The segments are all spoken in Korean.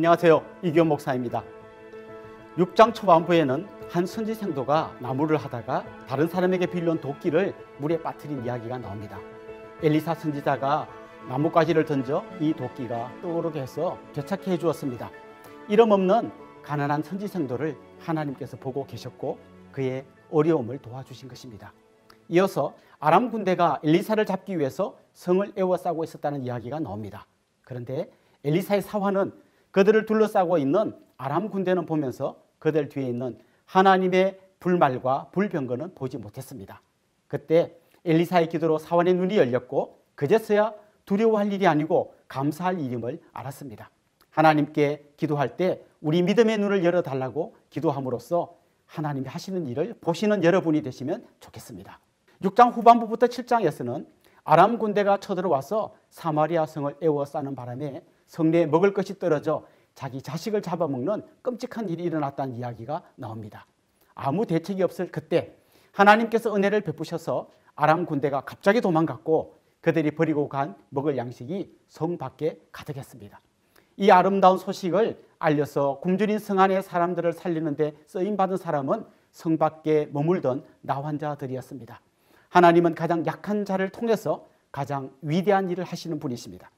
안녕하세요. 이규현 목사입니다. 6장 초반부에는 한 선지 생도가 나무를 하다가 다른 사람에게 빌려온 도끼를 물에 빠뜨린 이야기가 나옵니다. 엘리사 선지자가 나뭇가지를 던져 이 도끼가 떠오르게 해서 되찾게 해주었습니다. 이름 없는 가난한 선지 생도를 하나님께서 보고 계셨고 그의 어려움을 도와주신 것입니다. 이어서 아람 군대가 엘리사를 잡기 위해서 성을 에워싸고 있었다는 이야기가 나옵니다. 그런데 엘리사의 사환은 그들을 둘러싸고 있는 아람 군대는 보면서 그들 뒤에 있는 하나님의 불말과 불병거는 보지 못했습니다. 그때 엘리사의 기도로 사환의 눈이 열렸고 그제서야 두려워할 일이 아니고 감사할 일임을 알았습니다. 하나님께 기도할 때 우리 믿음의 눈을 열어달라고 기도함으로써 하나님이 하시는 일을 보시는 여러분이 되시면 좋겠습니다. 6장 후반부부터 7장에서는 아람 군대가 쳐들어와서 사마리아 성을 에워싸는 바람에 성내에 먹을 것이 떨어져 자기 자식을 잡아먹는 끔찍한 일이 일어났다는 이야기가 나옵니다. 아무 대책이 없을 그때 하나님께서 은혜를 베푸셔서 아람 군대가 갑자기 도망갔고 그들이 버리고 간 먹을 양식이 성 밖에 가득했습니다. 이 아름다운 소식을 알려서 굶주린 성 안의 사람들을 살리는 데 쓰임받은 사람은 성 밖에 머물던 나환자들이었습니다. 하나님은 가장 약한 자를 통해서 가장 위대한 일을 하시는 분이십니다.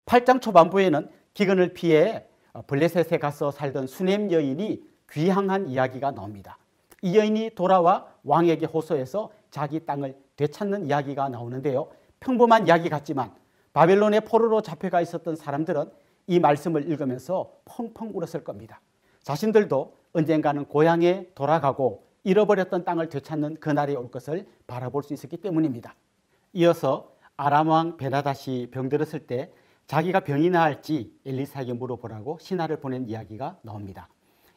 8장 초반부에는 기근을 피해 블레셋에 가서 살던 수넴 여인이 귀향한 이야기가 나옵니다. 이 여인이 돌아와 왕에게 호소해서 자기 땅을 되찾는 이야기가 나오는데요. 평범한 이야기 같지만 바벨론의 포로로 잡혀가 있었던 사람들은 이 말씀을 읽으면서 펑펑 울었을 겁니다. 자신들도 언젠가는 고향에 돌아가고 잃어버렸던 땅을 되찾는 그날이 올 것을 바라볼 수 있었기 때문입니다. 이어서 아람 왕 베나닷이 병들었을 때 자기가 병이 나을지 엘리사에게 물어보라고 신하를 보낸 이야기가 나옵니다.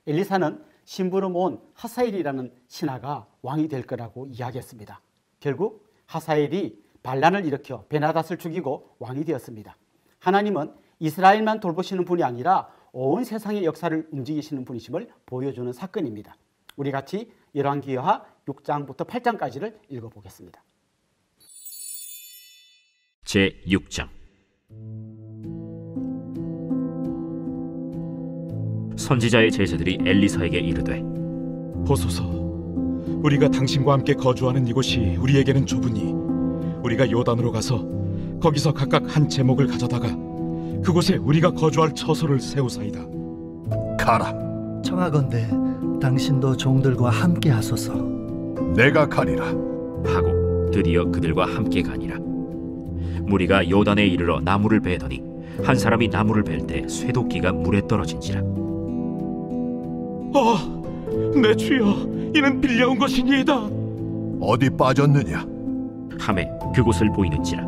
엘리사는 심부름 온 하사엘이라는 신하가 왕이 될 거라고 이야기했습니다. 결국 하사엘이 반란을 일으켜 베나닷을 죽이고 왕이 되었습니다. 하나님은 이스라엘만 돌보시는 분이 아니라 온 세상의 역사를 움직이시는 분이심을 보여주는 사건입니다. 우리 같이 열왕기하 6장부터 8장까지를 읽어보겠습니다. 제6장 선지자의 제자들이 엘리사에게 이르되 보소서, 우리가 당신과 함께 거주하는 이곳이 우리에게는 좁으니 우리가 요단으로 가서 거기서 각각 한 제목을 가져다가 그곳에 우리가 거주할 처소를 세우사이다. 가라. 청하건대 당신도 종들과 함께 하소서. 내가 가리라. 하고 드디어 그들과 함께 가니라. 무리가 요단에 이르러 나무를 베더니 한 사람이 나무를 벨 때 쇠도끼가 물에 떨어진지라. 내 주여, 이는 빌려온 것이니이다. 어디 빠졌느냐? 하매 그곳을 보이는지라.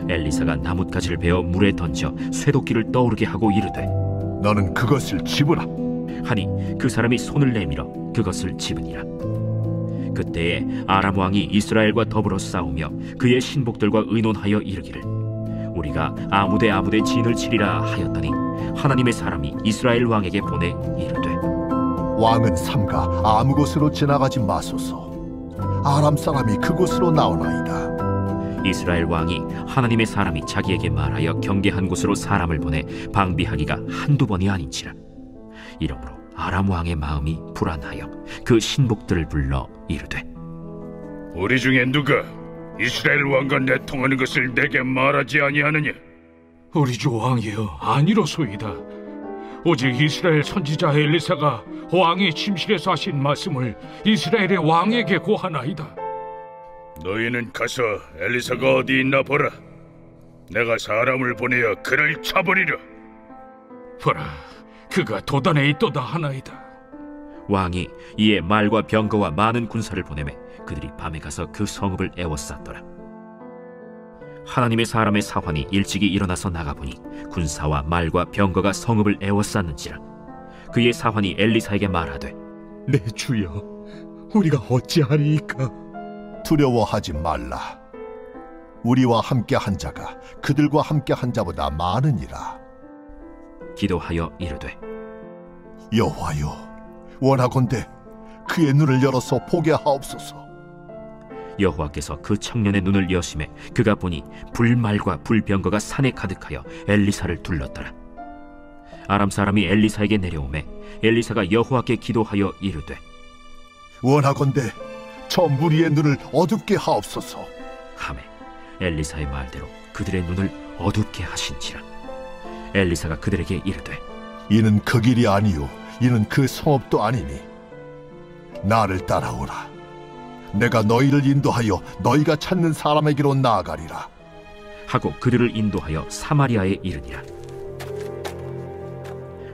엘리사가 나뭇가지를 베어 물에 던져 쇠도끼를 떠오르게 하고 이르되 너는 그것을 집으라. 하니 그 사람이 손을 내밀어 그것을 집으니라. 그때에 아람 왕이 이스라엘과 더불어 싸우며 그의 신복들과 의논하여 이르기를 우리가 아무데 진을 치리라 하였더니 하나님의 사람이 이스라엘 왕에게 보내 이르되 왕은 삼가 아무 곳으로 지나가지 마소서. 아람 사람이 그곳으로 나오나이다. 이스라엘 왕이 하나님의 사람이 자기에게 말하여 경계한 곳으로 사람을 보내 방비하기가 한두 번이 아닌지라. 이러므로 아람 왕의 마음이 불안하여 그 신복들을 불러 이르되 우리 중에 누가 이스라엘 왕과 내통하는 것을 내게 말하지 아니하느냐? 우리 주 왕이여, 아니로소이다. 오직 이스라엘 선지자 엘리사가 왕의 침실에서 하신 말씀을 이스라엘의 왕에게 고하나이다. 너희는 가서 엘리사가 어디 있나 보라. 내가 사람을 보내어 그를 쳐버리려. 보라, 그가 도단에 있도다 하나이다. 왕이 이에 말과 병거와 많은 군사를 보내매 그들이 밤에 가서 그 성읍을 에워쌌더라. 하나님의 사람의 사환이 일찍이 일어나서 나가보니 군사와 말과 병거가 성읍을 에워쌌는지라. 그의 사환이 엘리사에게 말하되 내 주여, 우리가 어찌하리이까? 두려워하지 말라. 우리와 함께 한 자가 그들과 함께 한 자보다 많으니라. 기도하여 이르되 여호와여, 원하건대 그의 눈을 열어서 보게 하옵소서. 여호와께서 그 청년의 눈을 여심해 그가 보니 불말과 불병거가 산에 가득하여 엘리사를 둘렀더라. 아람 사람이 엘리사에게 내려오매 엘리사가 여호와께 기도하여 이르되 원하건대 저 무리의 눈을 어둡게 하옵소서. 하매 엘리사의 말대로 그들의 눈을 어둡게 하신지라. 엘리사가 그들에게 이르되 이는 그 길이 아니요 이는 그 성읍도 아니니 나를 따라오라. 내가 너희를 인도하여 너희가 찾는 사람에게로 나아가리라. 하고 그들을 인도하여 사마리아에 이르니라.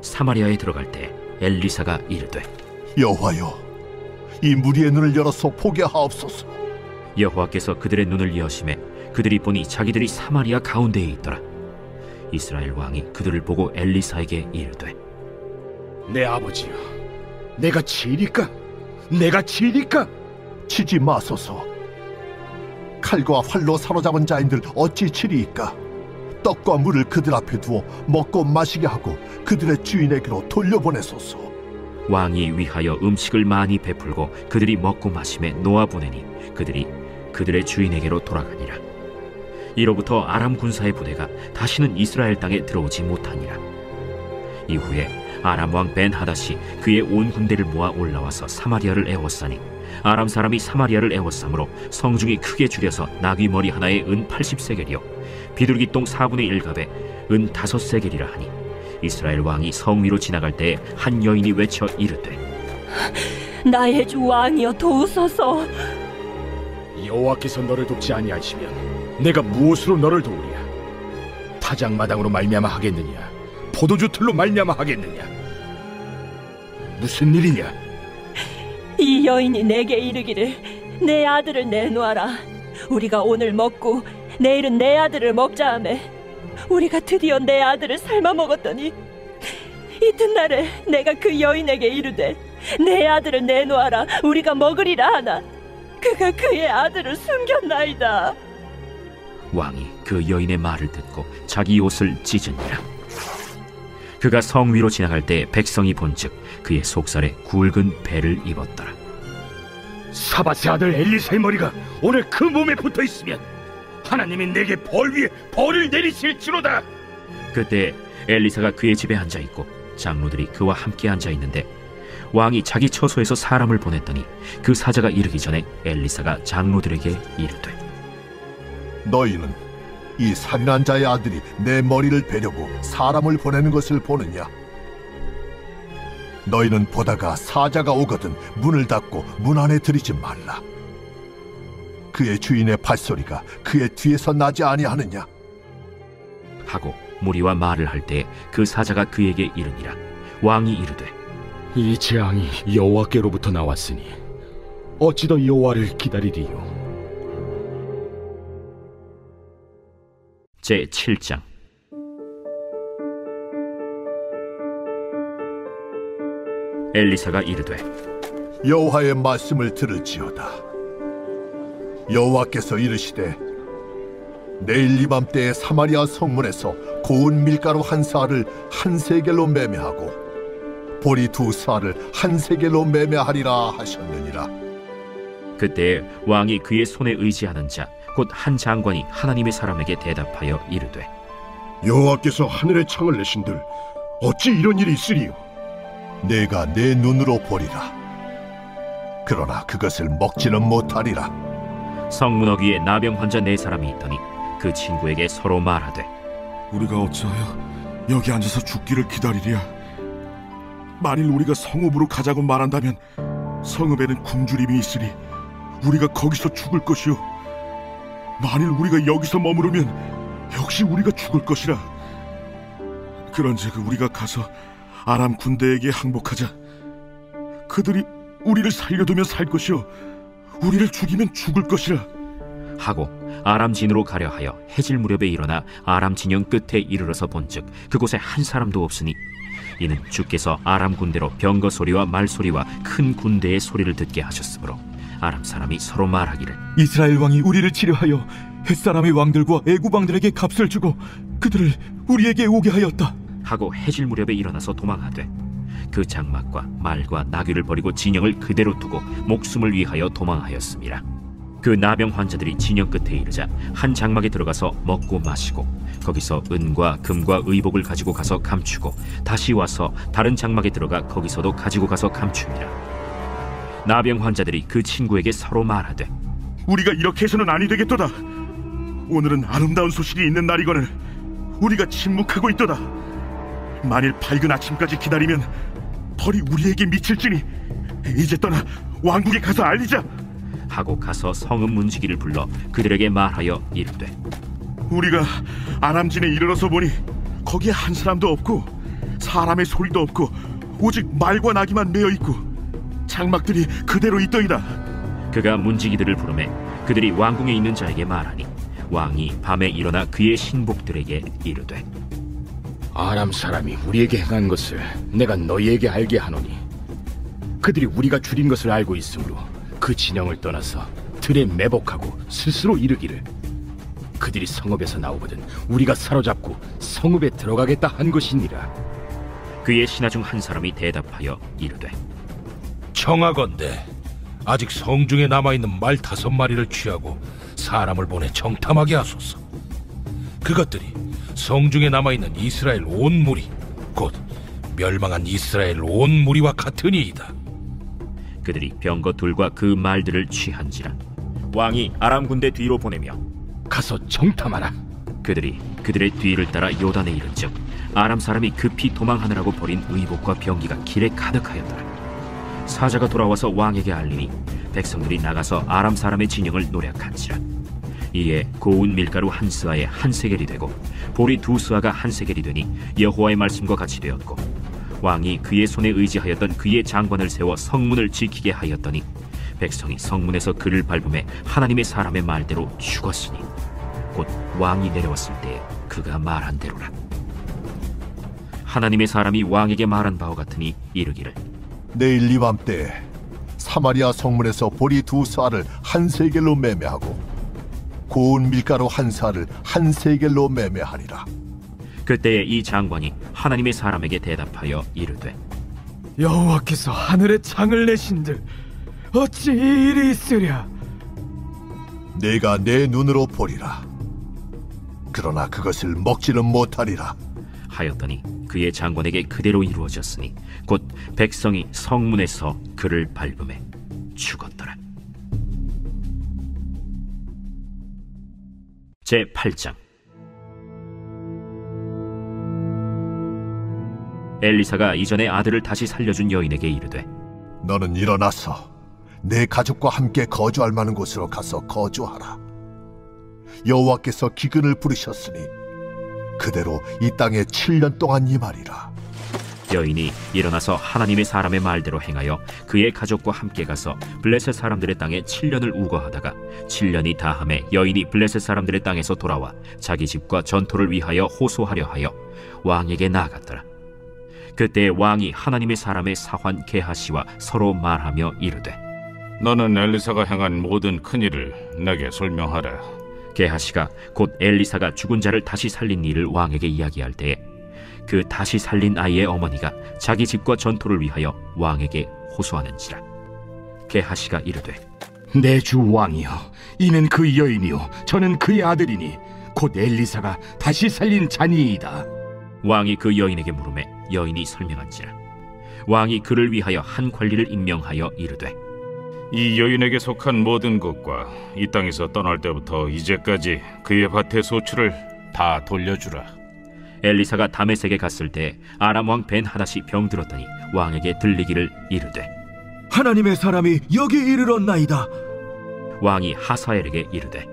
사마리아에 들어갈 때 엘리사가 이르되 여호와여, 이 무리의 눈을 열어서 보게 하옵소서. 여호와께서 그들의 눈을 여심해 그들이 보니 자기들이 사마리아 가운데에 있더라. 이스라엘 왕이 그들을 보고 엘리사에게 이르되 내 아버지여, 내가 치리까? 내가 치리까? 치지 마소서. 칼과 활로 사로잡은 자인들 어찌 치리이까? 떡과 물을 그들 앞에 두어 먹고 마시게 하고 그들의 주인에게로 돌려보내소서. 왕이 위하여 음식을 많이 베풀고 그들이 먹고 마심에 놓아보내니 그들이 그들의 주인에게로 돌아가니라. 이로부터 아람 군사의 부대가 다시는 이스라엘 땅에 들어오지 못하니라. 이후에 아람 왕 벤하닷이 그의 온 군대를 모아 올라와서 사마리아를 에워싸니 아람 사람이 사마리아를 에워싸므로 성중이 크게 줄여서 나귀 머리 하나에 은 80세겔이요 비둘기 똥 4분의 1갑에 은 5세겔이라 하니 이스라엘 왕이 성 위로 지나갈 때에 한 여인이 외쳐 이르되 나의 주 왕이여 도우소서. 여호와께서 너를 돕지 아니하시면 내가 무엇으로 너를 도우랴? 타작마당으로 말미암아 하겠느냐? 포도주 틀로 말미암아 하겠느냐? 무슨 일이냐? 이 여인이 내게 이르기를 내 아들을 내놓아라. 우리가 오늘 먹고 내일은 내 아들을 먹자 하매 우리가 드디어 내 아들을 삶아 먹었더니 이튿날에 내가 그 여인에게 이르되 내 아들을 내놓아라. 우리가 먹으리라 하나 그가 그의 아들을 숨겼나이다. 왕이 그 여인의 말을 듣고 자기 옷을 찢으니라. 그가 성 위로 지나갈 때 백성이 본즉 그의 속살에 굵은 배를 입었더라. 사밧의 아들 엘리사의 머리가 오늘 그 몸에 붙어 있으면 하나님이 내게 벌 위에 벌을 내리실지로다. 그때 엘리사가 그의 집에 앉아 있고 장로들이 그와 함께 앉아 있는데 왕이 자기 처소에서 사람을 보냈더니 그 사자가 이르기 전에 엘리사가 장로들에게 이르되 너희는 이 살인한 자의 아들이 내 머리를 베려고 사람을 보내는 것을 보느냐? 너희는 보다가 사자가 오거든 문을 닫고 문 안에 들이지 말라. 그의 주인의 발소리가 그의 뒤에서 나지 아니하느냐? 하고 무리와 말을 할 때 그 사자가 그에게 이르니라. 왕이 이르되 이 재앙이 여호와께로부터 나왔으니 어찌 더 여호와를 기다리리요? 제7장. 엘리사가 이르되 여호와의 말씀을 들을지어다. 여호와께서 이르시되 내일 이맘때에 사마리아 성문에서 고운 밀가루 한 사를 한 세겔로 매매하고 보리 2사를 한 세겔로 매매하리라 하셨느니라. 그때 왕이 그의 손에 의지하는 자 곧 한 장관이 하나님의 사람에게 대답하여 이르되 여호와께서 하늘의 창을 내신들 어찌 이런 일이 있으리요? 내가 내 눈으로 보리라. 그러나 그것을 먹지는 못하리라. 성문 어귀에 나병 환자 4사람이 있더니 그 친구에게 서로 말하되 우리가 어찌하여 여기 앉아서 죽기를 기다리랴? 만일 우리가 성읍으로 가자고 말한다면 성읍에는 굶주림이 있으니 우리가 거기서 죽을 것이요 만일 우리가 여기서 머무르면 역시 우리가 죽을 것이라. 그런즉 우리가 가서 아람 군대에게 항복하자. 그들이 우리를 살려두면 살 것이요 우리를 죽이면 죽을 것이라. 하고 아람 진으로 가려 하여 해질 무렵에 일어나 아람 진영 끝에 이르러서 본즉 그곳에 한 사람도 없으니 이는 주께서 아람 군대로 병거 소리와 말 소리와 큰 군대의 소리를 듣게 하셨으므로 아람 사람이 서로 말하기를 이스라엘 왕이 우리를 치료하여 햇사람의 왕들과 애굽 왕들에게 값을 주고 그들을 우리에게 오게 하였다 하고 해질 무렵에 일어나서 도망하되 그 장막과 말과 나귀를 버리고 진영을 그대로 두고 목숨을 위하여 도망하였습니다. 그 나병 환자들이 진영 끝에 이르자 한 장막에 들어가서 먹고 마시고 거기서 은과 금과 의복을 가지고 가서 감추고 다시 와서 다른 장막에 들어가 거기서도 가지고 가서 감춥니다. 나병 환자들이 그 친구에게 서로 말하되 우리가 이렇게 해서는 아니 되겠도다. 오늘은 아름다운 소식이 있는 날이거늘 우리가 침묵하고 있도다. 만일 밝은 아침까지 기다리면 벌이 우리에게 미칠지니 이제 떠나 왕국에 가서 알리자 하고 가서 성읍 문지기를 불러 그들에게 말하여 이르되 우리가 아람진에 이르러서 보니 거기에 한 사람도 없고 사람의 소리도 없고 오직 말과 나귀만 메어 있고 장막들이 그대로 있더이다. 그가 문지기들을 부르매 그들이 왕궁에 있는 자에게 말하니 왕이 밤에 일어나 그의 신복들에게 이르되 아람 사람이 우리에게 행한 것을 내가 너희에게 알게 하노니 그들이 우리가 줄인 것을 알고 있으므로 그 진영을 떠나서 들에 매복하고 스스로 이르기를 그들이 성읍에서 나오거든 우리가 사로잡고 성읍에 들어가겠다 한 것이니라. 그의 신하 중 한 사람이 대답하여 이르되 청하건대 아직 성중에 남아있는 말 5마리를 취하고 사람을 보내 정탐하게 하소서. 그것들이 성중에 남아있는 이스라엘 온 무리 곧 멸망한 이스라엘 온 무리와 같으니이다. 그들이 병거 둘과 그 말들을 취한지라 왕이 아람 군대 뒤로 보내며 가서 정탐하라. 그들이 그들의 뒤를 따라 요단에 이른즉 아람 사람이 급히 도망하느라고 버린 의복과 병기가 길에 가득하였더라. 사자가 돌아와서 왕에게 알리니 백성들이 나가서 아람 사람의 진영을 노략한지라. 이에 고운 밀가루 한 스아에 한 세겔이 되고 보리 2스아가 한 세겔이 되니 여호와의 말씀과 같이 되었고 왕이 그의 손에 의지하였던 그의 장관을 세워 성문을 지키게 하였더니 백성이 성문에서 그를 밟음에 하나님의 사람의 말대로 죽었으니 곧 왕이 내려왔을 때에 그가 말한 대로라. 하나님의 사람이 왕에게 말한 바와 같으니 이르기를 내일 이맘때에 사마리아 성문에서 보리 2스아를 한 세겔로 매매하고 고운 밀가루 한 스아를 한 세겔로 매매하리라. 그때에 이 장관이 하나님의 사람에게 대답하여 이르되 여호와께서 하늘에 창을 내신들 어찌 이 일이 있으랴. 내가 내 눈으로 보리라. 그러나 그것을 먹지는 못하리라 하였더니 그의 장관에게 그대로 이루어졌으니 곧 백성이 성문에서 그를 밟음에 죽었더라. 제8장. 엘리사가 이전에 아들을 다시 살려준 여인에게 이르되 너는 일어나서 내 가족과 함께 거주할 만한 곳으로 가서 거주하라. 여호와께서 기근을 부르셨으니 그대로 이 땅에 7년 동안 임하리라. 여인이 일어나서 하나님의 사람의 말대로 행하여 그의 가족과 함께 가서 블레셋 사람들의 땅에 7년을 우거하다가 7년이 다함에 여인이 블레셋 사람들의 땅에서 돌아와 자기 집과 전토를 위하여 호소하려 하여 왕에게 나아갔더라. 그때 왕이 하나님의 사람의 사환 게하시와 서로 말하며 이르되 너는 엘리사가 행한 모든 큰일을 내게 설명하라. 게하시가 곧 엘리사가 죽은 자를 다시 살린 일을 왕에게 이야기할 때에 그 다시 살린 아이의 어머니가 자기 집과 전토를 위하여 왕에게 호소하는지라. 게하시가 이르되 내 주 왕이여, 이는 그 여인이요 저는 그의 아들이니 곧 엘리사가 다시 살린 자니이다. 왕이 그 여인에게 물으매 여인이 설명한지라. 왕이 그를 위하여 한 관리를 임명하여 이르되 이 여인에게 속한 모든 것과 이 땅에서 떠날 때부터 이제까지 그의 밭의 소출을 다 돌려주라. 엘리사가 다메섹에 갔을 때 아람 왕 벤하닷이 병들었더니 왕에게 들리기를 이르되 하나님의 사람이 여기 이르렀나이다. 왕이 하사엘에게 이르되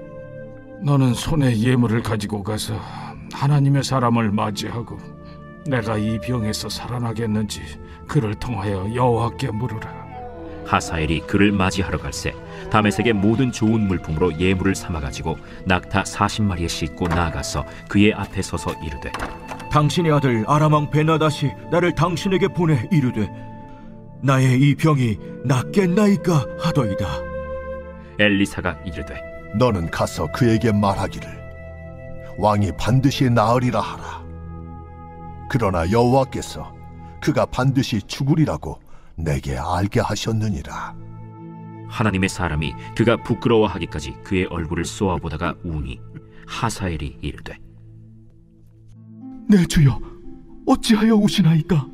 너는 손에 예물을 가지고 가서 하나님의 사람을 맞이하고 내가 이 병에서 살아나겠는지 그를 통하여 여호와께 물으라. 하사엘이 그를 맞이하러 갈새 다메섹의 모든 좋은 물품으로 예물을 삼아가지고 낙타 40마리에 싣고 나아가서 그의 앞에 서서 이르되 당신의 아들 아람 왕 벤하닷이 나를 당신에게 보내 이르되 나의 이 병이 낫겠나이까 하더이다. 엘리사가 이르되 너는 가서 그에게 말하기를 왕이 반드시 나으리라 하라. 그러나 여호와께서 그가 반드시 죽으리라고 내게 알게 하셨느니라. 하나님의 사람이 그가 부끄러워하기까지 그의 얼굴을 쏘아보다가 우니 하사엘이 이르되 내 주여, 어찌하여 우시나이까?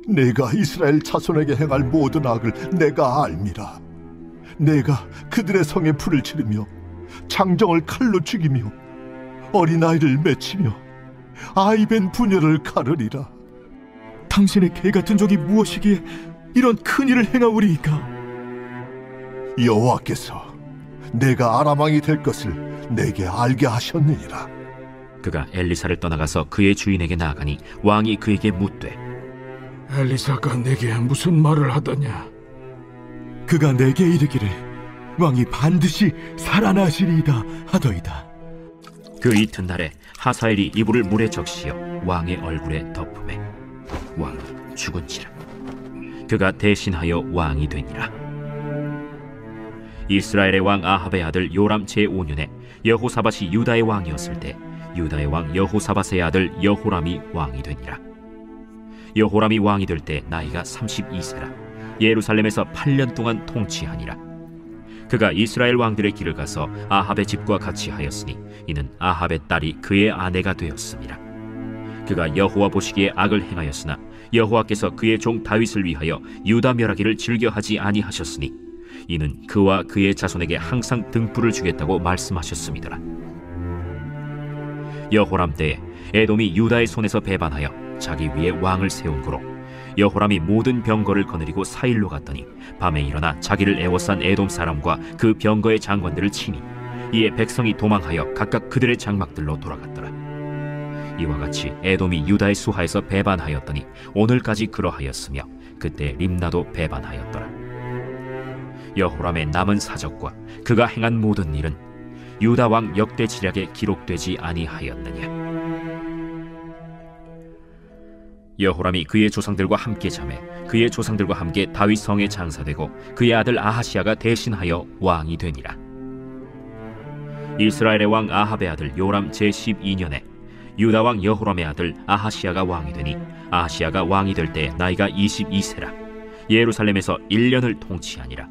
내가 이스라엘 자손에게 행할 모든 악을 내가 알미라. 내가 그들의 성에 불을 지르며 장정을 칼로 죽이며 어린아이를 맺히며 아이벤 부녀를 가르리라. 당신의 개 같은 적이 무엇이기에 이런 큰 일을 행하오리이까? 여호와께서 내가 아람 왕이 될 것을 내게 알게 하셨느니라. 그가 엘리사를 떠나가서 그의 주인에게 나아가니 왕이 그에게 묻되 엘리사가 내게 무슨 말을 하더냐? 그가 내게 이르기를 왕이 반드시 살아나시리이다 하더이다. 그 이튿날에 하사엘이 이불을 물에 적시어 왕의 얼굴에 덮음에 왕이 죽은지라. 그가 대신하여 왕이 되니라. 이스라엘의 왕 아합의 아들 요람 제5년에 여호사밧이 유다의 왕이었을 때 유다의 왕 여호사밧의 아들 여호람이 왕이 되니라. 여호람이 왕이 될 때 나이가 32세라. 예루살렘에서 8년 동안 통치하니라. 그가 이스라엘 왕들의 길을 가서 아합의 집과 같이 하였으니 이는 아합의 딸이 그의 아내가 되었습니다. 그가 여호와 보시기에 악을 행하였으나 여호와께서 그의 종 다윗을 위하여 유다 멸하기를 즐겨하지 아니하셨으니 이는 그와 그의 자손에게 항상 등불을 주겠다고 말씀하셨습니다. 여호람 때에 에돔이 유다의 손에서 배반하여 자기 위에 왕을 세운 고로 여호람이 모든 병거를 거느리고 사일로 갔더니 밤에 일어나 자기를 애워싼 에돔 사람과 그 병거의 장관들을 치니 이에 백성이 도망하여 각각 그들의 장막들로 돌아갔더라. 이와 같이 에돔이 유다의 수하에서 배반하였더니 오늘까지 그러하였으며 그때 림나도 배반하였더라. 여호람의 남은 사적과 그가 행한 모든 일은 유다 왕 역대 지략에 기록되지 아니하였느냐. 여호람이 그의 조상들과 함께 잠에 그의 조상들과 함께 다윗 성에 장사되고 그의 아들 아하시아가 대신하여 왕이 되니라. 이스라엘의 왕 아합의 아들 요람 제12년에 유다 왕 여호람의 아들 아하시아가 왕이 되니 아하시아가 왕이 될 때 나이가 22세라. 예루살렘에서 1년을 통치하니라.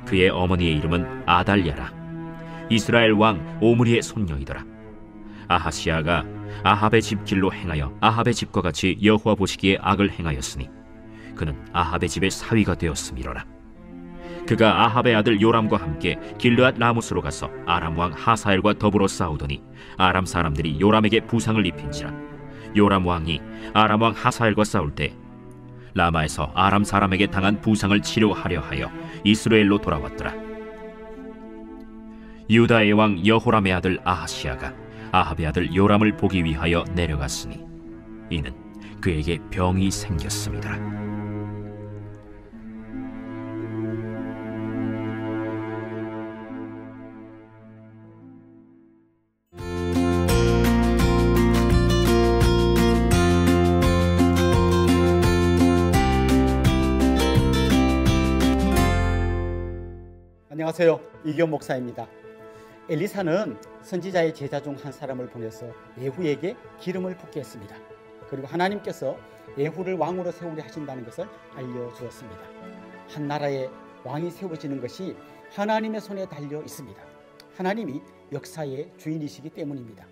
그의 어머니의 이름은 아달랴라. 이스라엘 왕 오므리의 손녀이더라. 아하시아가 아합의 집 길로 행하여 아합의 집과 같이 여호와 보시기에 악을 행하였으니 그는 아합의 집의 사위가 되었음이로라. 그가 아합의 아들 요람과 함께 길르앗 라못으로 가서 아람 왕 하사엘과 더불어 싸우더니 아람 사람들이 요람에게 부상을 입힌지라. 요람 왕이 아람 왕 하사엘과 싸울 때 라마에서 아람 사람에게 당한 부상을 치료하려 하여 이스라엘로 돌아왔더라. 유다의 왕 여호람의 아들 아하시아가 아합의 아들 요람을 보기 위하여 내려갔으니 이는 그에게 병이 생겼습니다. 안녕하세요. 이경 목사입니다. 엘리사는 선지자의 제자 중 한 사람을 보내서 예후에게 기름을 붓게 했습니다. 그리고 하나님께서 예후를 왕으로 세우려 하신다는 것을 알려주었습니다. 한 나라의 왕이 세워지는 것이 하나님의 손에 달려 있습니다. 하나님이 역사의 주인이시기 때문입니다.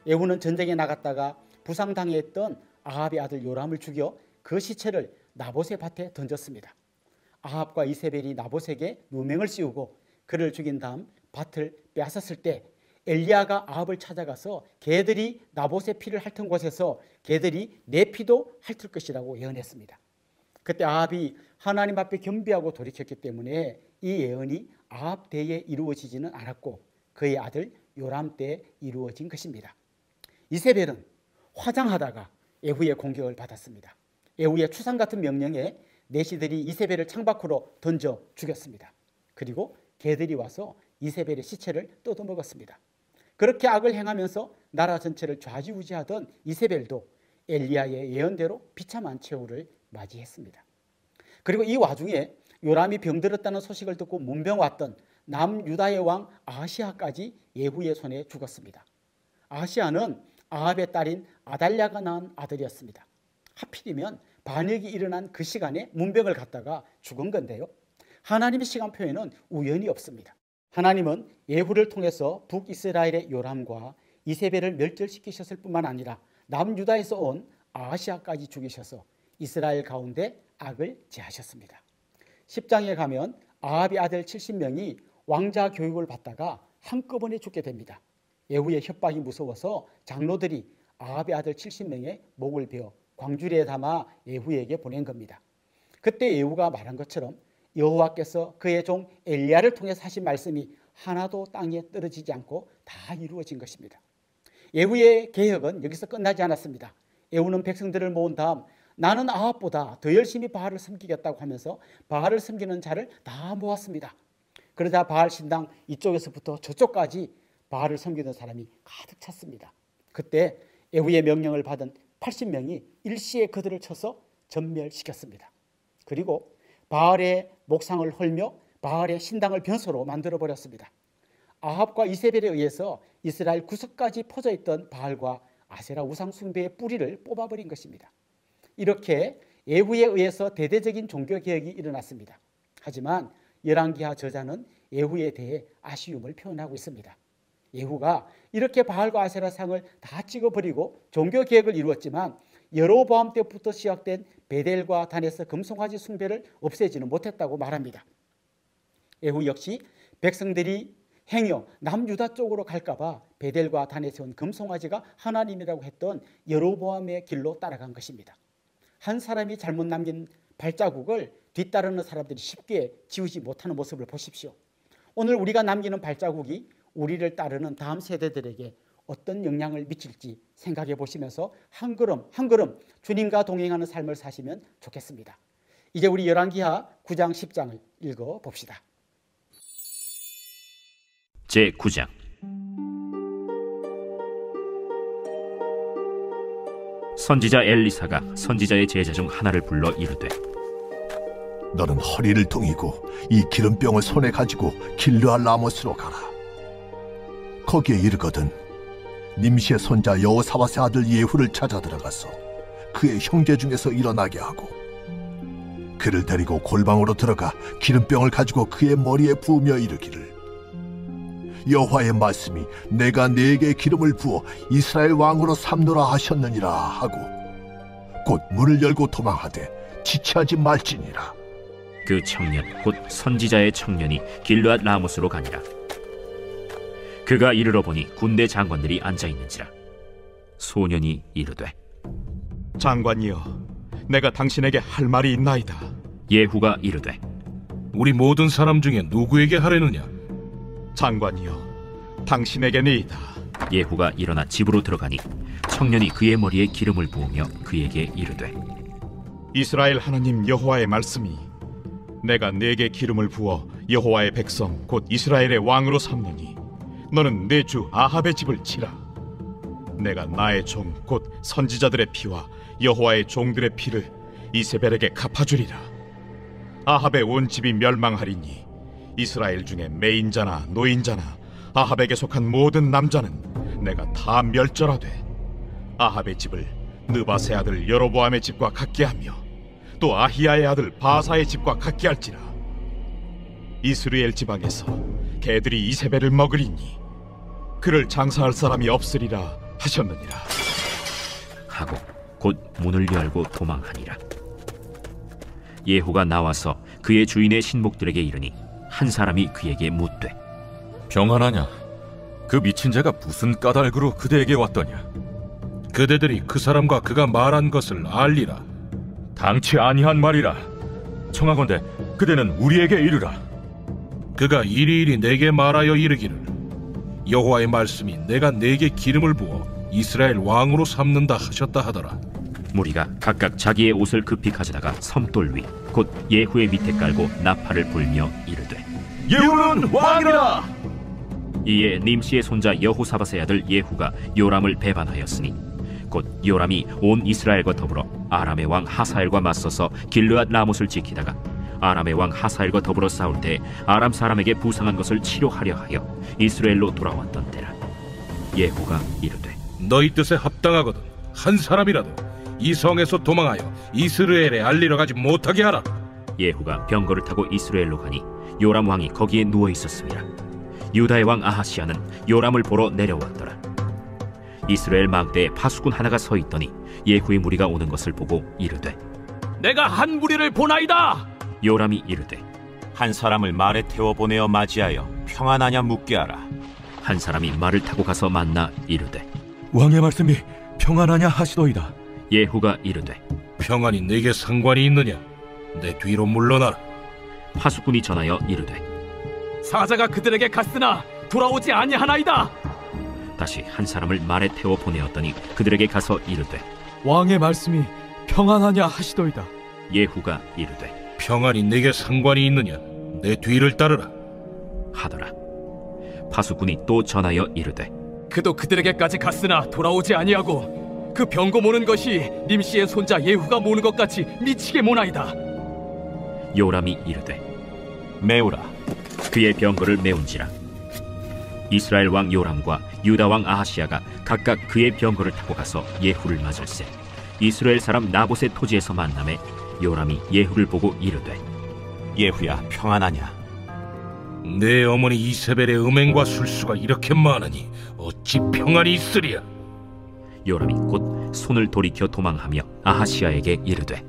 예후는 전쟁에 나갔다가 부상당했던 아합의 아들 요람을 죽여 그 시체를 나봇의 밭에 던졌습니다. 아합과 이세벨이 나봇에게 누명을 씌우고 그를 죽인 다음 밭을 빼앗았을 때 엘리야가 아합을 찾아가서 개들이 나봇의 피를 핥은 곳에서 개들이 내 피도 핥을 것이라고 예언했습니다. 그때 아합이 하나님 앞에 겸비하고 돌이켰기 때문에 이 예언이 아합 때에 이루어지지는 않았고 그의 아들 요람 때에 이루어진 것입니다. 이세벨은 화장하다가 예후의 공격을 받았습니다. 예후의 추상 같은 명령에 내시들이 이세벨을 창밖으로 던져 죽였습니다. 그리고 개들이 와서 이세벨의 시체를 뜯어먹었습니다. 그렇게 악을 행하면서 나라 전체를 좌지우지하던 이세벨도 엘리야의 예언대로 비참한 최후를 맞이했습니다. 그리고 이 와중에 요람이 병들었다는 소식을 듣고 문병 왔던 남유다의 왕 아하시아까지 예후의 손에 죽었습니다. 아하시아는 아합의 딸인 아달랴가 낳은 아들이었습니다. 하필이면 반역이 일어난 그 시간에 문병을 갖다가 죽은 건데요. 하나님의 시간표에는 우연이 없습니다. 하나님은 예후를 통해서 북이스라엘의 요람과 이세벨을 멸절시키셨을 뿐만 아니라 남유다에서 온 아하시아까지 죽이셔서 이스라엘 가운데 악을 제하셨습니다. 10장에 가면 아합의 아들 70명이 왕자 교육을 받다가 한꺼번에 죽게 됩니다. 예후의 협박이 무서워서 장로들이 아합의 아들 70명의 목을 베어 광주리에 담아 예후에게 보낸 겁니다. 그때 예후가 말한 것처럼 여호와께서 그의 종 엘리야를 통해서 하신 말씀이 하나도 땅에 떨어지지 않고 다 이루어진 것입니다. 예후의 개혁은 여기서 끝나지 않았습니다. 예후는 백성들을 모은 다음 나는 아합보다 더 열심히 바알을 섬기겠다고 하면서 바알을 섬기는 자를 다 모았습니다. 그러자 바알 신당 이쪽에서부터 저쪽까지 바알을 섬기는 사람이 가득 찼습니다. 그때 예후의 명령을 받은 80명이 일시에 그들을 쳐서 전멸시켰습니다. 그리고 바알의 목상을 헐며 바알의 신당을 변소로 만들어버렸습니다. 아합과 이세벨에 의해서 이스라엘 구석까지 퍼져 있던 바알과 아세라 우상 숭배의 뿌리를 뽑아버린 것입니다. 이렇게 예후에 의해서 대대적인 종교개혁이 일어났습니다. 하지만 열왕기하 저자는 예후에 대해 아쉬움을 표현하고 있습니다. 예후가 이렇게 바알과 아세라 상을 다 찍어버리고 종교개혁을 이루었지만 여로보암 때부터 시작된 베델과 단에서 금송아지 숭배를 없애지는 못했다고 말합니다. 예후 역시 백성들이 행여 남유다 쪽으로 갈까봐 베델과 단에 세운 금송아지가 하나님이라고 했던 여로보암의 길로 따라간 것입니다. 한 사람이 잘못 남긴 발자국을 뒤따르는 사람들이 쉽게 지우지 못하는 모습을 보십시오. 오늘 우리가 남기는 발자국이 우리를 따르는 다음 세대들에게 어떤 영향을 미칠지 생각해 보시면서 한 걸음 한 걸음 주님과 동행하는 삶을 사시면 좋겠습니다. 이제 우리 열왕기하 9장 10장을 읽어봅시다. 제9장. 선지자 엘리사가 선지자의 제자 중 하나를 불러 이르되 너는 허리를 동이고 이 기름병을 손에 가지고 길르앗 라못으로 가라. 거기에 이르거든 님시의 손자 여호사밧의 아들 예후를 찾아 들어가서 그의 형제 중에서 일어나게 하고 그를 데리고 골방으로 들어가 기름병을 가지고 그의 머리에 부으며 이르기를 여호와의 말씀이 내가 네게 기름을 부어 이스라엘 왕으로 삼노라 하셨느니라 하고 곧 문을 열고 도망하되 지체하지 말지니라. 그 청년 곧 선지자의 청년이 길르앗 라못으로 가니라. 그가 이르러 보니 군대 장관들이 앉아 있는지라. 소년이 이르되 장관이여, 내가 당신에게 할 말이 있나이다. 예후가 이르되 우리 모든 사람 중에 누구에게 하려느냐? 장관이여, 당신에게니이다. 예후가 일어나 집으로 들어가니 청년이 그의 머리에 기름을 부으며 그에게 이르되 이스라엘 하나님 여호와의 말씀이 내가 네게 기름을 부어 여호와의 백성 곧 이스라엘의 왕으로 삼느니 너는 내 주 아합의 집을 치라. 내가 나의 종 곧 선지자들의 피와 여호와의 종들의 피를 이세벨에게 갚아주리라. 아합의 온 집이 멸망하리니 이스라엘 중에 매인자나 노인자나 아합에게 속한 모든 남자는 내가 다 멸절하되 아합의 집을 느바세 아들 여로보암의 집과 같게 하며 또 아히야의 아들 바사의 집과 같게 할지라. 이스라엘 지방에서 개들이 이세벨을 먹으리니 그를 장사할 사람이 없으리라 하셨느니라. 하고 곧 문을 열고 도망하니라. 예후가 나와서 그의 주인의 신복들에게 이르니 한 사람이 그에게 묻되 평안하냐? 그 미친 자가 무슨 까닭으로 그대에게 왔더냐? 그대들이 그 사람과 그가 말한 것을 알리라. 당치 아니한 말이라. 청하건대 그대는 우리에게 이르라. 그가 이리이리 내게 말하여 이르기를 여호와의 말씀이 내가 네게 기름을 부어 이스라엘 왕으로 삼는다 하셨다 하더라. 무리가 각각 자기의 옷을 급히 가져다가 섬돌 위 곧 예후의 밑에 깔고 나팔을 불며 이르되 예후는 왕이라. 이에 님시의 손자 여호사밧의 아들 예후가 요람을 배반하였으니 곧 요람이 온 이스라엘과 더불어 아람의 왕 하사엘과 맞서서 길르앗 라못을 지키다가 아람의 왕 하사엘과 더불어 싸울 때 아람 사람에게 부상한 것을 치료하려 하여 이스라엘로 돌아왔던 때라. 예후가 이르되 너희 뜻에 합당하거든 한 사람이라도 이 성에서 도망하여 이스라엘에 알리러 가지 못하게 하라. 예후가 병거를 타고 이스라엘로 가니 요람 왕이 거기에 누워 있었습니다. 유다의 왕 아하시야는 요람을 보러 내려왔더라. 이스라엘 망대에 파수꾼 하나가 서 있더니 예후의 무리가 오는 것을 보고 이르되, 내가 한 무리를 보나이다. 요람이 이르되, 한 사람을 말에 태워 보내어 맞이하여 평안하냐 묻게 하라. 한 사람이 말을 타고 가서 만나 이르되, 왕의 말씀이 평안하냐 하시도이다. 예후가 이르되, 평안이 내게 상관이 있느냐? 내 뒤로 물러나라. 파수꾼이 전하여 이르되, 사자가 그들에게 갔으나 돌아오지 아니하나이다. 다시 한 사람을 말에 태워 보내었더니 그들에게 가서 이르되, 왕의 말씀이 평안하냐 하시도이다. 예후가 이르되, 평안이 내게 상관이 있느냐? 내 뒤를 따르라 하더라. 파수꾼이 또 전하여 이르되, 그도 그들에게까지 갔으나 돌아오지 아니하고 그 병거 모는 것이 님씨의 손자 예후가 모는 것 같이 미치게 모나이다. 요람이 이르되, 메우라. 그의 병거를 메운지라. 이스라엘 왕 요람과 유다 왕 아하시야가 각각 그의 병거를 타고 가서 예후를 맞을세 이스라엘 사람 나봇의 토지에서 만남에 요람이 예후를 보고 이르되, 예후야, 평안하냐? 내 어머니 이세벨의 음행과 술수가 이렇게 많으니 어찌 평안이 있으랴? 요람이 곧 손을 돌이켜 도망하며 아하시야에게 이르되,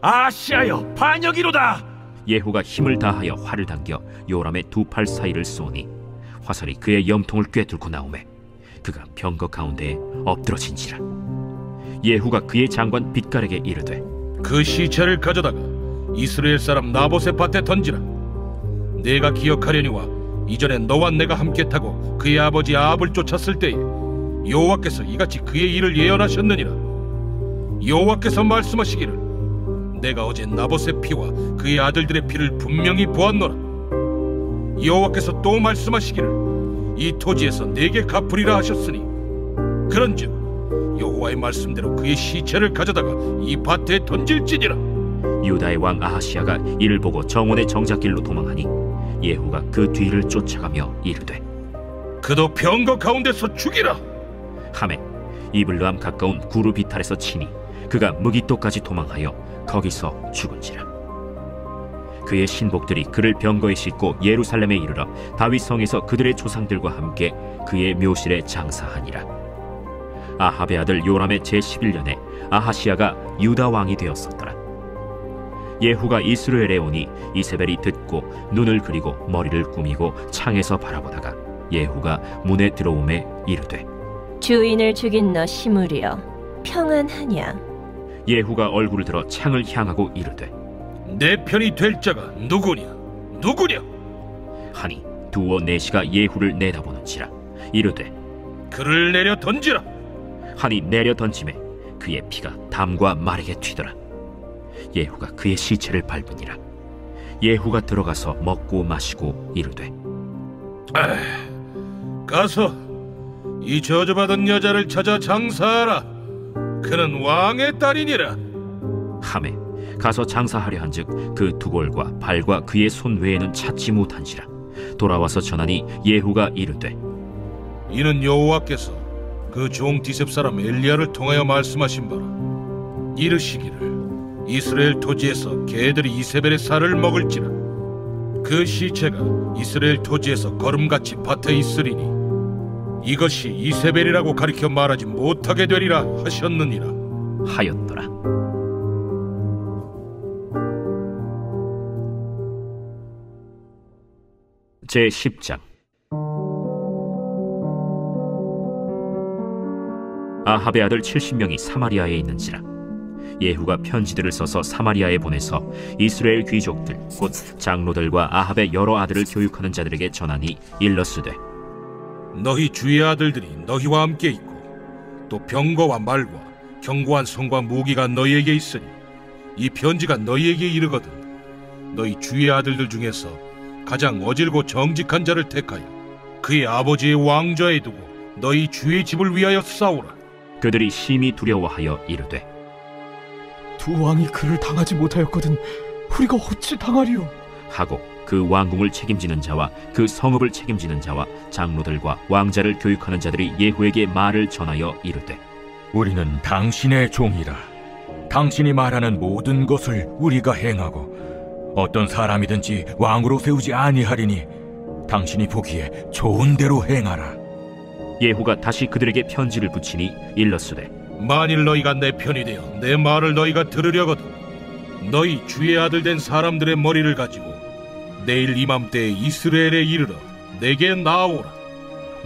아하시야여, 반역이로다. 예후가 힘을 다하여 활을 당겨 요람의 두 팔 사이를 쏘니 화살이 그의 염통을 꿰뚫고 나오매 그가 병거 가운데에 엎드러진지라. 예후가 그의 장관 빗갈에게 이르되, 그 시체를 가져다가 이스라엘 사람 나봇의 밭에 던지라. 내가 기억하려니와 이전에 너와 내가 함께 타고 그의 아버지 아합을 쫓았을 때에 여호와께서 이같이 그의 일을 예언하셨느니라. 여호와께서 말씀하시기를, 내가 어제 나봇의 피와 그의 아들들의 피를 분명히 보았노라. 여호와께서 또 말씀하시기를, 이 토지에서 내게 갚으리라 하셨으니 그런즉 여호와의 말씀대로 그의 시체를 가져다가 이 밭에 던질지니라. 유다의 왕 아하시야가 이를 보고 정원의 정작길로 도망하니 예후가 그 뒤를 쫓아가며 이르되, 그도 병거 가운데서 죽이라 하매 이블르함 가까운 구르 비탈에서 치니 그가 무기토까지 도망하여 거기서 죽은지라. 그의 신복들이 그를 병거에 싣고 예루살렘에 이르러 다윗 성에서 그들의 조상들과 함께 그의 묘실에 장사하니라. 아합의 아들 요람의 제11년에 아하시야가 유다 왕이 되었었더라. 예후가 이스라엘에 오니 이세벨이 듣고 눈을 그리고 머리를 꾸미고 창에서 바라보다가 예후가 문에 들어오매 이르되, 주인을 죽인 너 시므리여, 평안하냐? 예후가 얼굴을 들어 창을 향하고 이르되, 내 편이 될 자가 누구냐? 누구냐? 하니 두어 내시가 예후를 내다보는지라. 이르되, 그를 내려 던지라 하니 내려 던짐에 그의 피가 담과 말에게 튀더라. 예후가 그의 시체를 밟으니라. 예후가 들어가서 먹고 마시고 이르되, 가서 이 저주받은 여자를 찾아 장사하라. 그는 왕의 딸이니라. 하매 가서 장사하려 한즉 그 두골과 발과 그의 손 외에는 찾지 못한지라. 돌아와서 전하니 예후가 이르되, 이는 여호와께서 그 종 디셉 사람 엘리야를 통하여 말씀하신 바라. 이르시기를, 이스라엘 토지에서 개들이 이세벨의 살을 먹을지라. 그 시체가 이스라엘 토지에서 거름같이 밭에 있으리니 이것이 이세벨이라고 가리켜 말하지 못하게 되리라 하셨느니라 하였더라. 제10장. 아합의 아들 70명이 사마리아에 있는지라. 예후가 편지들을 써서 사마리아에 보내서 이스라엘 귀족들 곧 장로들과 아합의 여러 아들을 교육하는 자들에게 전하니 일러스되, 너희 주의 아들들이 너희와 함께 있고 또 병거와 말과 견고한 성과 무기가 너희에게 있으니 이 편지가 너희에게 이르거든 너희 주의 아들들 중에서 가장 어질고 정직한 자를 택하여 그의 아버지의 왕좌에 두고 너희 주의 집을 위하여 싸우라. 그들이 심히 두려워하여 이르되, 두 왕이 그를 당하지 못하였거든 우리가 어찌 당하리요? 하고 그 왕궁을 책임지는 자와 그 성읍을 책임지는 자와 장로들과 왕자를 교육하는 자들이 예후에게 말을 전하여 이르되, 우리는 당신의 종이라. 당신이 말하는 모든 것을 우리가 행하고 어떤 사람이든지 왕으로 세우지 아니하리니 당신이 보기에 좋은 대로 행하라. 예후가 다시 그들에게 편지를 붙이니 일렀으되 만일 너희가 내 편이 되어 내 말을 너희가 들으려거든 너희 주의 아들 된 사람들의 머리를 가지고 내일 이맘때에 이스라엘에 이르러 내게 나아오라.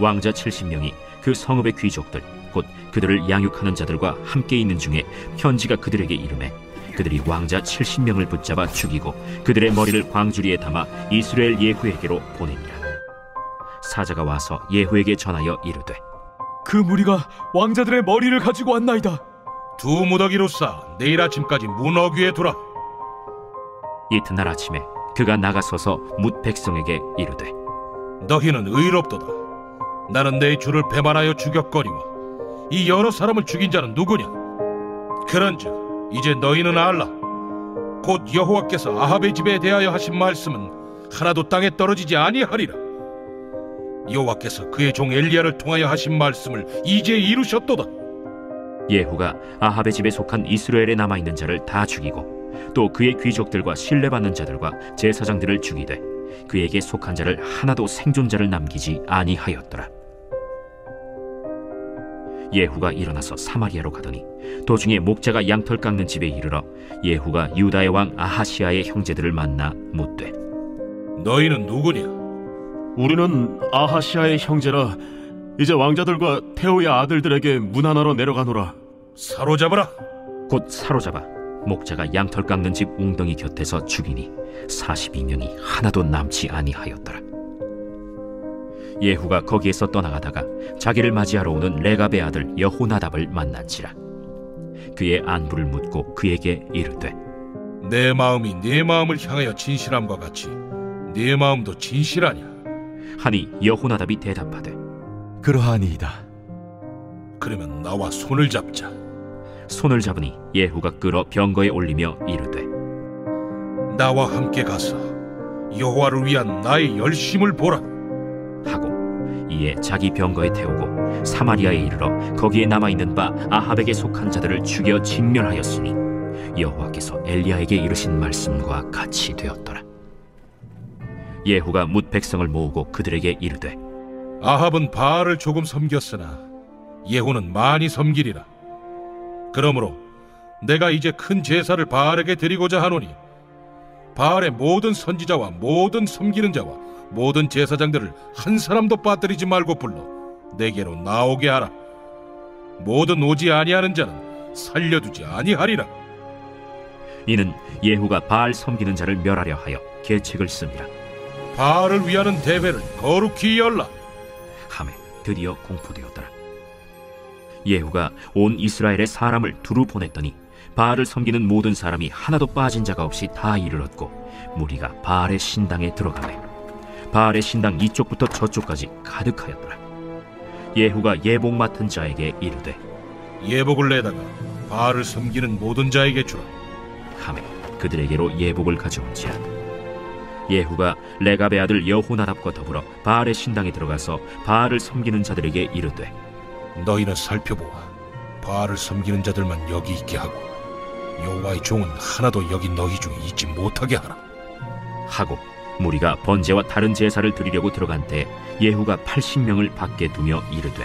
왕자 70명이 그 성읍의 귀족들 곧 그들을 양육하는 자들과 함께 있는 중에 편지가 그들에게 이르매 그들이 왕자 70명을 붙잡아 죽이고 그들의 머리를 광주리에 담아 이스라엘 예후에게로 보내니라. 사자가 와서 예후에게 전하여 이르되 그 무리가 왕자들의 머리를 가지고 왔나이다. 두 무더기로 싸 내일 아침까지 문 어귀에 두라. 이튿날 아침에 그가 나가서서 뭇 백성에게 이르되 너희는 의롭도다. 나는 내 주를 배반하여 죽였거니와 이 여러 사람을 죽인 자는 누구냐? 그런즉 이제 너희는 알라. 곧 여호와께서 아합의 집에 대하여 하신 말씀은 하나도 땅에 떨어지지 아니하리라. 여호와께서 그의 종 엘리야를 통하여 하신 말씀을 이제 이루셨도다. 예후가 아합의 집에 속한 이스라엘에 남아있는 자를 다 죽이고 또 그의 귀족들과 신뢰받는 자들과 제사장들을 죽이되 그에게 속한 자를 하나도 생존자를 남기지 아니하였더라. 예후가 일어나서 사마리아로 가더니 도중에 목자가 양털 깎는 집에 이르러 예후가 유다의 왕 아하시아의 형제들을 만나 묻되 너희는 누구냐? 우리는 아하시아의 형제라. 이제 왕자들과 태호의 아들들에게 문하나로 내려가노라. 사로잡아라. 곧 사로잡아 목자가 양털 깎는 집 웅덩이 곁에서 죽이니 42명이 하나도 남지 아니하였더라. 예후가 거기에서 떠나가다가 자기를 맞이하러 오는 레갑의 아들 여호나답을 만난지라. 그의 안부를 묻고 그에게 이르되 내 마음이 네 마음을 향하여 진실함과 같이 네 마음도 진실하냐? 하니 여호나답이 대답하되 그러하니이다. 그러면 나와 손을 잡자. 손을 잡으니 예후가 끌어 병거에 올리며 이르되 나와 함께 가서 여호와를 위한 나의 열심을 보라 하고 이에 자기 병거에 태우고 사마리아에 이르러 거기에 남아있는 바 아합에게 속한 자들을 죽여 진멸하였으니 여호와께서 엘리야에게 이르신 말씀과 같이 되었더라. 예후가 뭇 백성을 모으고 그들에게 이르되 아합은 바알을 조금 섬겼으나 예후는 많이 섬기리라. 그러므로 내가 이제 큰 제사를 바알에게 드리고자 하노니 바알의 모든 선지자와 모든 섬기는 자와 모든 제사장들을 한 사람도 빠뜨리지 말고 불러 내게로 나오게 하라. 모든 오지 아니하는 자는 살려두지 아니하리라. 이는 예후가 바알 섬기는 자를 멸하려 하여 계책을 씁니다. 바알을 위하는 대회를 거룩히 열라 하매 드디어 공포되었더라. 예후가 온 이스라엘의 사람을 두루 보냈더니 바알을 섬기는 모든 사람이 하나도 빠진 자가 없이 다 이르렀고 무리가 바알의 신당에 들어가매 바알의 신당 이쪽부터 저쪽까지 가득하였더라. 예후가 예복 맡은 자에게 이르되 예복을 내다가 바알을 섬기는 모든 자에게 주라 하매 그들에게로 예복을 가져온지라. 예후가 레갑의 아들 여호나답과 더불어 바알의 신당에 들어가서 바알을 섬기는 자들에게 이르되 너희는 살펴보아 바알을 섬기는 자들만 여기 있게 하고 여호와의 종은 하나도 여기 너희 중에 있지 못하게 하라 하고 무리가 번제와 다른 제사를 드리려고 들어간 때 예후가 80명을 밖에 두며 이르되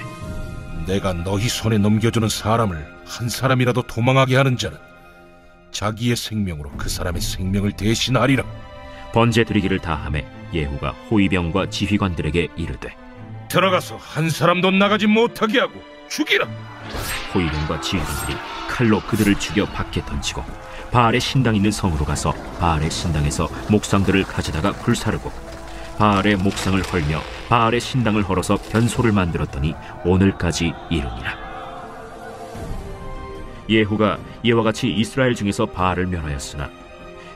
내가 너희 손에 넘겨주는 사람을 한 사람이라도 도망하게 하는 자는 자기의 생명으로 그 사람의 생명을 대신하리라. 번제 드리기를 다하매 예후가 호위병과 지휘관들에게 이르되 들어가서 한 사람도 나가지 못하게 하고 죽이라. 호위병과 지휘관들이 칼로 그들을 죽여 밖에 던지고 바알의 신당 있는 성으로 가서 바알의 신당에서 목상들을 가져다가 불사르고 바알의 목상을 헐며 바알의 신당을 헐어서 변소를 만들었더니 오늘까지 이르니라. 예후가 이와 같이 이스라엘 중에서 바알을 멸하였으나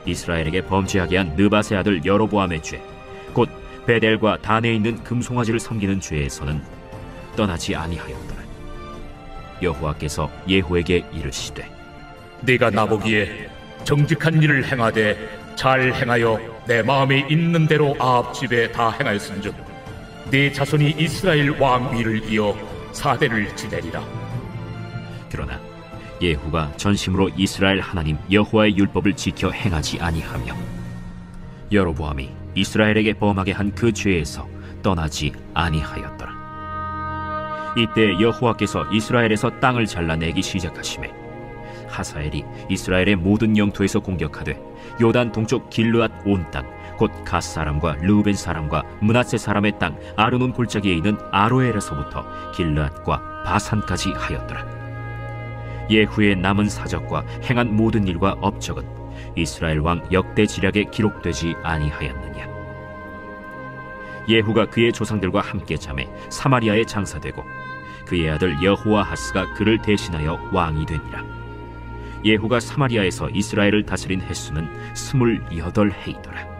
이스라엘에게 범죄하게 한 느밧의 아들 여로보암의 죄 곧 베델과 단에 있는 금송아지를 섬기는 죄에서는 떠나지 아니하였더라. 여호와께서 예후에게 이르시되 네가 나보기에 정직한 일을 행하되 잘 행하여 내 마음에 있는 대로 아합 집에 다 행하였은즉 네 자손이 이스라엘 왕 위를 이어 사대를 지내리라. 그러나 예후가 전심으로 이스라엘 하나님 여호와의 율법을 지켜 행하지 아니하며 여로보암이 이스라엘에게 범하게 한 그 죄에서 떠나지 아니하였더라. 이때 여호와께서 이스라엘에서 땅을 잘라내기 시작하시매 하사엘이 이스라엘의 모든 영토에서 공격하되 요단 동쪽 길르앗 온 땅 곧 갓 사람과 르우벤 사람과 므낫세 사람의 땅 아르논 골짜기에 있는 아로엘에서부터 길르앗과 바산까지 하였더라. 예후의 남은 사적과 행한 모든 일과 업적은 이스라엘 왕 역대지략에 기록되지 아니하였느냐. 예후가 그의 조상들과 함께 잠에 사마리아에 장사되고 그의 아들 여호아하스가 그를 대신하여 왕이 되니라. 예후가 사마리아에서 이스라엘을 다스린 횟수는 28해이더라.